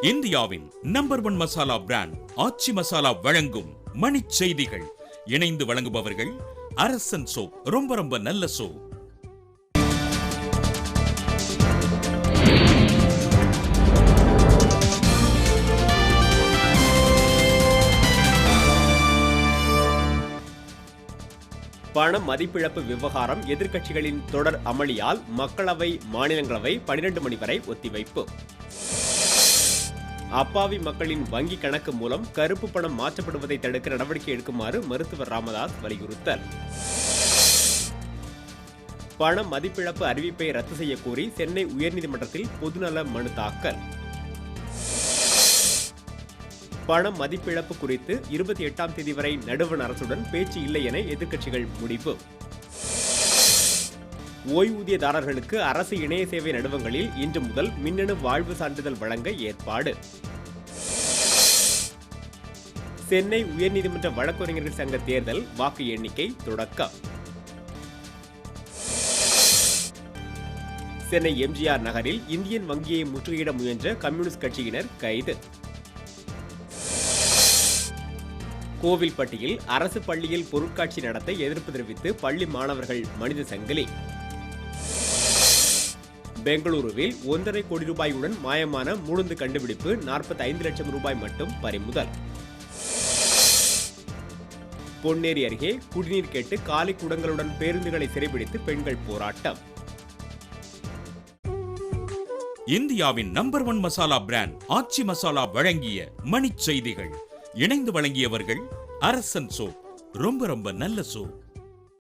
இந்தியாவின் number 1 masala brand ஆச்சி மசாலா வழங்கும் மணிச் செய்திகள். இணைந்து வழங்குபவர்கள் அரசன் சோப். ரொம்ப ரொம்ப நல்ல சோப். பண மதிப்பிழப்பு விவகாரம் எதிர்க்கட்சிகளின் தொடர் அமளியால் மக்களவை, மாநிலங்களவை 12 மணி வரை ஒத்திவைப்பு. அப்பாவி மக்களின் வங்கி கணக்கு மூலம் கருப்பு பணம் மாற்றப்படுவதை தடுக்க நடவடிக்கை எடுக்குமாறு மருத்துவர் ராமதாஸ் வலியுறுத்தல். பண மதிப்பிழப்பு அறிவிப்பை ரத்து செய்ய கோரி சென்னை உயர்நீதிமன்றத்தில் பொதுநல மனு தாக்கல். பண மதிப்பிழப்பு குறித்து 28ஆம் தேதி வரை நடுவண் அரசுடன் பேச்சு இல்லை என எதிர்க்கட்சிகள் முடிவு. ஓய்வூதியதாரர்களுக்கு அரசு இணைய சேவை நடுவங்களில் இன்று முதல் மின்னணு வாழ்வு சான்றிதழ் வழங்க ஏற்பாடு. சென்னை உயர்நீதிமன்ற வழக்கறிஞர்கள் சங்க தேர்தல் வாக்கு எண்ணிக்கை தொடக்கம். சென்னை எம்ஜிஆர் நகரில் இந்தியன் வங்கியை முற்றுகையிட முயன்ற கம்யூனிஸ்ட் கட்சியினர் கைது. கோவில்பட்டியில் அரசு பள்ளியில் பொருட்காட்சி நடத்த எதிர்ப்பு தெரிவித்து பள்ளி மாணவர்கள் மனித சங்கிலி. பெங்களூருவில் 1.5 கோடி ரூபாயுடன் மாயமான முழுந்து கண்டுபிடிப்பு. 45 லட்சம் ரூபாய் மட்டும் பறிமுதல். பொன்னேரி அருகே குடிநீர் கேட்டு காலி குடங்களுடன் பேருந்துகளை சிறைபிடித்து பெண்கள் போராட்டம். இந்தியாவின் நம்பர் 1 மசாலா பிராண்ட் ஆச்சி மசாலா வழங்கிய மணிச் செய்திகள். இணைந்து வழங்கியவர்கள் அரசன் சோப். ரொம்ப ரொம்ப நல்ல சோப்.